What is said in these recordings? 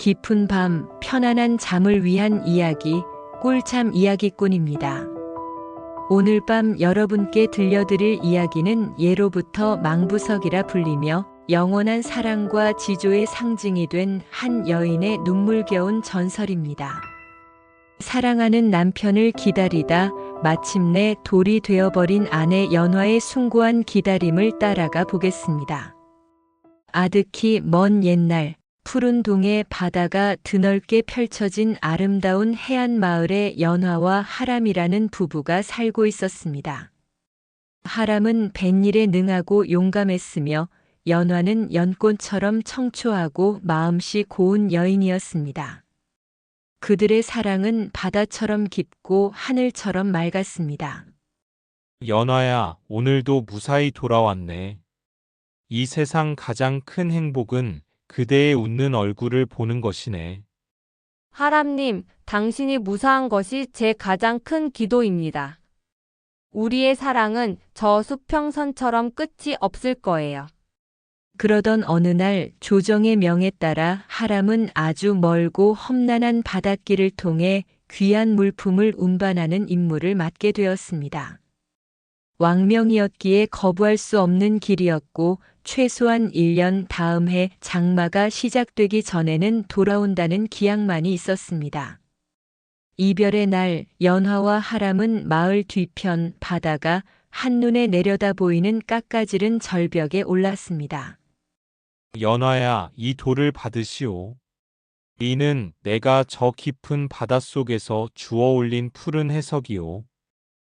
깊은 밤 편안한 잠을 위한 이야기 꿀잠 이야기꾼입니다. 오늘 밤 여러분께 들려드릴 이야기는 예로부터 망부석이라 불리며 영원한 사랑과 지조의 상징이 된 한 여인의 눈물겨운 전설입니다. 사랑하는 남편을 기다리다 마침내 돌이 되어버린 아내 연화의 숭고한 기다림을 따라가 보겠습니다. 아득히 먼 옛날 푸른 동해 바다가 드넓게 펼쳐진 아름다운 해안 마을에 연화와 하람이라는 부부가 살고 있었습니다. 하람은 뱃일에 능하고 용감했으며 연화는 연꽃처럼 청초하고 마음씨 고운 여인이었습니다. 그들의 사랑은 바다처럼 깊고 하늘처럼 맑았습니다. 연화야, 오늘도 무사히 돌아왔네. 이 세상 가장 큰 행복은 그대의 웃는 얼굴을 보는 것이네. 하람님, 당신이 무사한 것이 제 가장 큰 기도입니다. 우리의 사랑은 저 수평선처럼 끝이 없을 거예요. 그러던 어느 날 조정의 명에 따라 하람은 아주 멀고 험난한 바닷길을 통해 귀한 물품을 운반하는 임무를 맡게 되었습니다. 왕명이었기에 거부할 수 없는 길이었고 최소한 1년 다음 해 장마가 시작되기 전에는 돌아온다는 기약만이 있었습니다. 이별의 날 연화와 하람은 마을 뒤편 바다가 한눈에 내려다 보이는 깎아지른 절벽에 올랐습니다. 연화야, 이 돌을 받으시오. 이는 내가 저 깊은 바닷속에서 주워 올린 푸른 해석이오.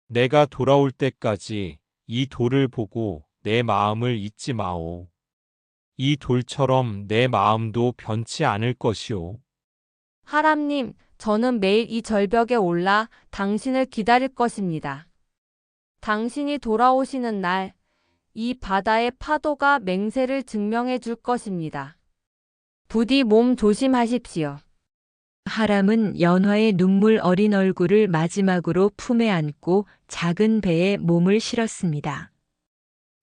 내가 돌아올 때까지 이 돌을 보고 내 마음을 잊지 마오. 이 돌처럼 내 마음도 변치 않을 것이오. 하람님, 저는 매일 이 절벽에 올라 당신을 기다릴 것입니다. 당신이 돌아오시는 날, 이 바다의 파도가 맹세를 증명해 줄 것입니다. 부디 몸 조심하십시오. 하람은 연화의 눈물 어린 얼굴을 마지막으로 품에 안고 작은 배에 몸을 실었습니다.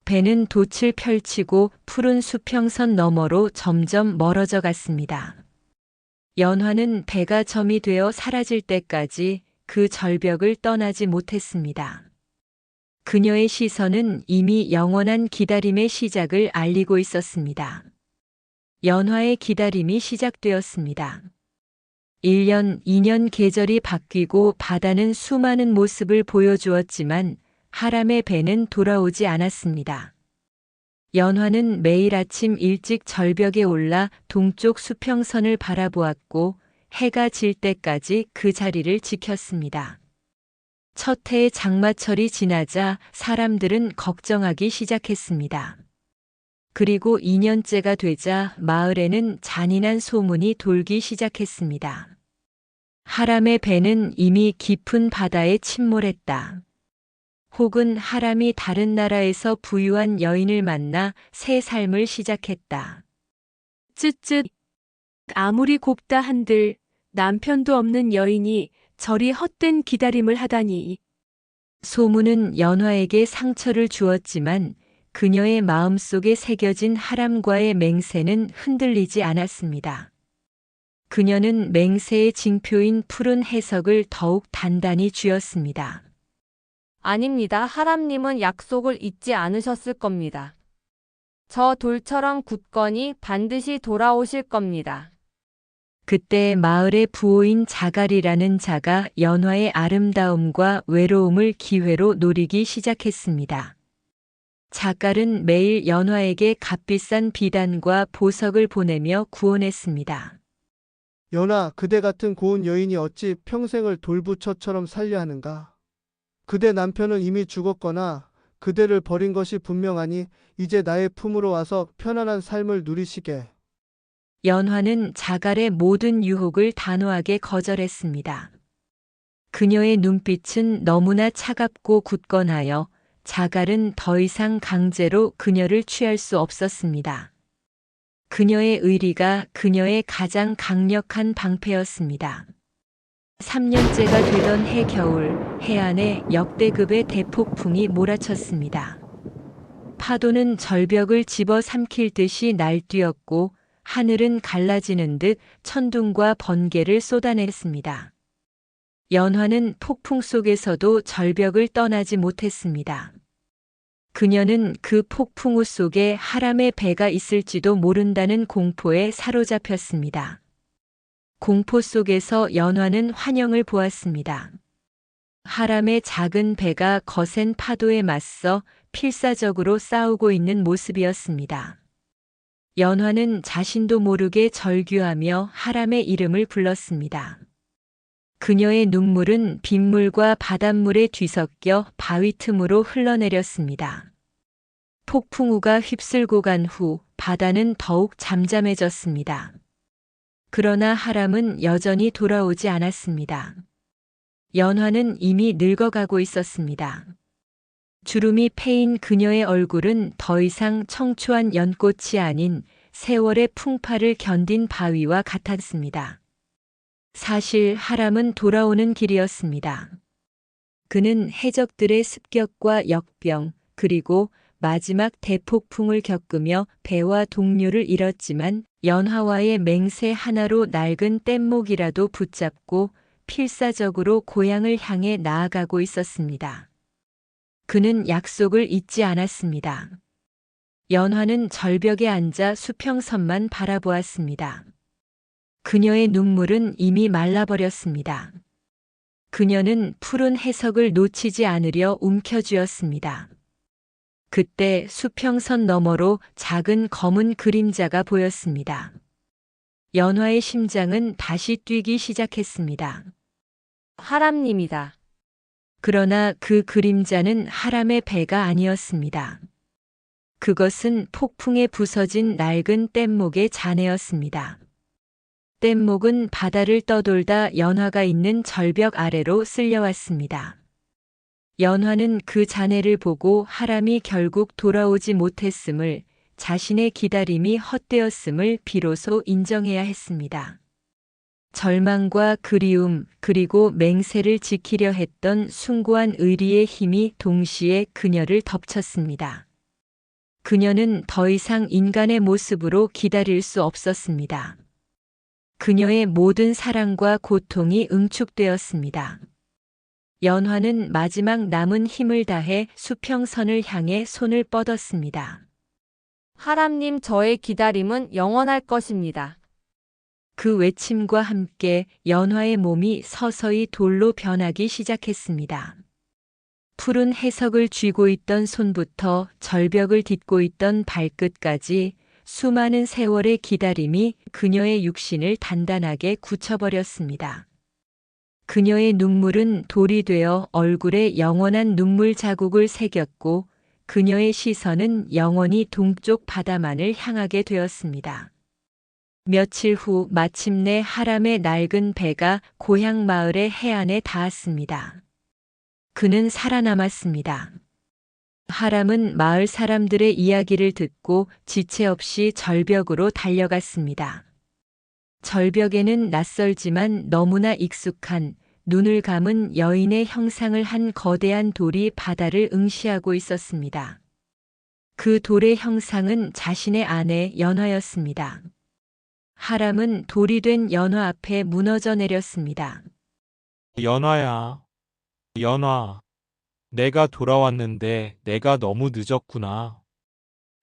배는 돛을 펼치고 푸른 수평선 너머로 점점 멀어져 갔습니다. 연화는 배가 점이 되어 사라질 때까지 그 절벽을 떠나지 못했습니다. 그녀의 시선은 이미 영원한 기다림의 시작을 알리고 있었습니다. 연화의 기다림이 시작되었습니다. 1년, 2년 계절이 바뀌고 바다는 수많은 모습을 보여주었지만 하람의 배는 돌아오지 않았습니다. 연화는 매일 아침 일찍 절벽에 올라 동쪽 수평선을 바라보았고 해가 질 때까지 그 자리를 지켰습니다. 첫 해의 장마철이 지나자 사람들은 걱정하기 시작했습니다. 그리고 2년째가 되자 마을에는 잔인한 소문이 돌기 시작했습니다. 하람의 배는 이미 깊은 바다에 침몰했다. 혹은 하람이 다른 나라에서 부유한 여인을 만나 새 삶을 시작했다. 쯧쯧. 아무리 곱다 한들 남편도 없는 여인이 저리 헛된 기다림을 하다니. 소문은 연화에게 상처를 주었지만 그녀의 마음속에 새겨진 하람과의 맹세는 흔들리지 않았습니다. 그녀는 맹세의 징표인 푸른 해석을 더욱 단단히 쥐었습니다. 아닙니다. 하람님은 약속을 잊지 않으셨을 겁니다. 저 돌처럼 굳건히 반드시 돌아오실 겁니다. 그때 마을의 부호인 자갈이라는 자가 연화의 아름다움과 외로움을 기회로 노리기 시작했습니다. 자갈은 매일 연화에게 값비싼 비단과 보석을 보내며 구원했습니다. 연하, 그대 같은 고운 여인이 어찌 평생을 돌부처처럼 살려 하는가? 그대 남편은 이미 죽었거나 그대를 버린 것이 분명하니 이제 나의 품으로 와서 편안한 삶을 누리시게. 연화는 자갈의 모든 유혹을 단호하게 거절했습니다. 그녀의 눈빛은 너무나 차갑고 굳건하여 자갈은 더 이상 강제로 그녀를 취할 수 없었습니다. 그녀의 의리가 그녀의 가장 강력한 방패였습니다. 3년째가 되던 해 겨울, 해안에 역대급의 대폭풍이 몰아쳤습니다. 파도는 절벽을 집어삼킬 듯이 날뛰었고 하늘은 갈라지는 듯 천둥과 번개를 쏟아냈습니다. 연화는 폭풍 속에서도 절벽을 떠나지 못했습니다. 그녀는 그 폭풍우 속에 하람의 배가 있을지도 모른다는 공포에 사로잡혔습니다. 공포 속에서 연화는 환영을 보았습니다. 하람의 작은 배가 거센 파도에 맞서 필사적으로 싸우고 있는 모습이었습니다. 연화는 자신도 모르게 절규하며 하람의 이름을 불렀습니다. 그녀의 눈물은 빗물과 바닷물에 뒤섞여 바위 틈으로 흘러내렸습니다. 폭풍우가 휩쓸고 간 후 바다는 더욱 잠잠해졌습니다. 그러나 하람은 여전히 돌아오지 않았습니다. 연화는 이미 늙어가고 있었습니다. 주름이 패인 그녀의 얼굴은 더 이상 청초한 연꽃이 아닌 세월의 풍파를 견딘 바위와 같았습니다. 사실 하람은 돌아오는 길이었습니다. 그는 해적들의 습격과 역병, 그리고 마지막 대폭풍을 겪으며 배와 동료를 잃었지만 연화와의 맹세 하나로 낡은 뗏목이라도 붙잡고 필사적으로 고향을 향해 나아가고 있었습니다. 그는 약속을 잊지 않았습니다. 연화는 절벽에 앉아 수평선만 바라보았습니다. 그녀의 눈물은 이미 말라버렸습니다. 그녀는 푸른 해석을 놓치지 않으려 움켜쥐었습니다. 그때 수평선 너머로 작은 검은 그림자가 보였습니다. 연화의 심장은 다시 뛰기 시작했습니다. 하람님이다. 그러나 그 그림자는 하람의 배가 아니었습니다. 그것은 폭풍에 부서진 낡은 뗏목의 잔해였습니다. 뗏목은 바다를 떠돌다 연화가 있는 절벽 아래로 쓸려왔습니다. 연화는 그 잔해를 보고 하람이 결국 돌아오지 못했음을, 자신의 기다림이 헛되었음을 비로소 인정해야 했습니다. 절망과 그리움, 그리고 맹세를 지키려 했던 숭고한 의리의 힘이 동시에 그녀를 덮쳤습니다. 그녀는 더 이상 인간의 모습으로 기다릴 수 없었습니다. 그녀의 모든 사랑과 고통이 응축되었습니다. 연화는 마지막 남은 힘을 다해 수평선을 향해 손을 뻗었습니다. 하람님, 저의 기다림은 영원할 것입니다. 그 외침과 함께 연화의 몸이 서서히 돌로 변하기 시작했습니다. 푸른 해석을 쥐고 있던 손부터 절벽을 딛고 있던 발끝까지 수많은 세월의 기다림이 그녀의 육신을 단단하게 굳혀버렸습니다. 그녀의 눈물은 돌이 되어 얼굴에 영원한 눈물 자국을 새겼고 그녀의 시선은 영원히 동쪽 바다만을 향하게 되었습니다. 며칠 후 마침내 하람의 낡은 배가 고향 마을의 해안에 닿았습니다. 그는 살아남았습니다. 하람은 마을 사람들의 이야기를 듣고 지체 없이 절벽으로 달려갔습니다. 절벽에는 낯설지만 너무나 익숙한 눈을 감은 여인의 형상을 한 거대한 돌이 바다를 응시하고 있었습니다. 그 돌의 형상은 자신의 아내 연화였습니다. 하람은 돌이 된 연화 앞에 무너져 내렸습니다. 연화야, 연화. 내가 돌아왔는데 내가 너무 늦었구나.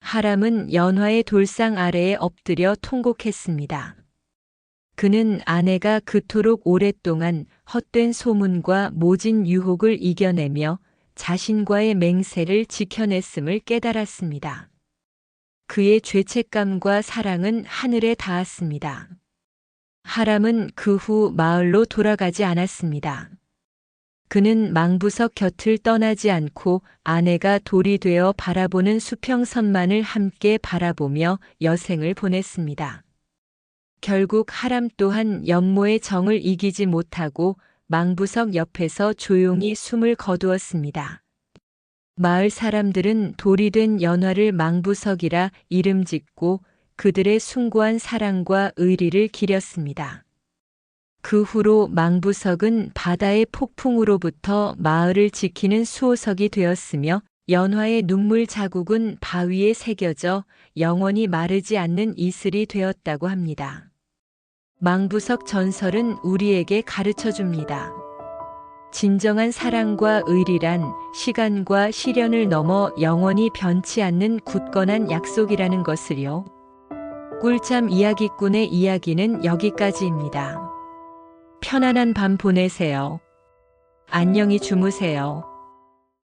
하람은 연화의 돌상 아래에 엎드려 통곡했습니다. 그는 아내가 그토록 오랫동안 헛된 소문과 모진 유혹을 이겨내며 자신과의 맹세를 지켜냈음을 깨달았습니다. 그의 죄책감과 사랑은 하늘에 닿았습니다. 하람은 그 후 마을로 돌아가지 않았습니다. 그는 망부석 곁을 떠나지 않고 아내가 돌이 되어 바라보는 수평선만을 함께 바라보며 여생을 보냈습니다. 결국 하람 또한 연모의 정을 이기지 못하고 망부석 옆에서 조용히 숨을 거두었습니다. 마을 사람들은 돌이 된 연화를 망부석이라 이름 짓고 그들의 숭고한 사랑과 의리를 기렸습니다. 그 후로 망부석은 바다의 폭풍으로부터 마을을 지키는 수호석이 되었으며 연화의 눈물 자국은 바위에 새겨져 영원히 마르지 않는 이슬이 되었다고 합니다. 망부석 전설은 우리에게 가르쳐 줍니다. 진정한 사랑과 의리란 시간과 시련을 넘어 영원히 변치 않는 굳건한 약속이라는 것을요. 꿀잠 이야기꾼의 이야기는 여기까지입니다. 편안한 밤 보내세요. 안녕히 주무세요.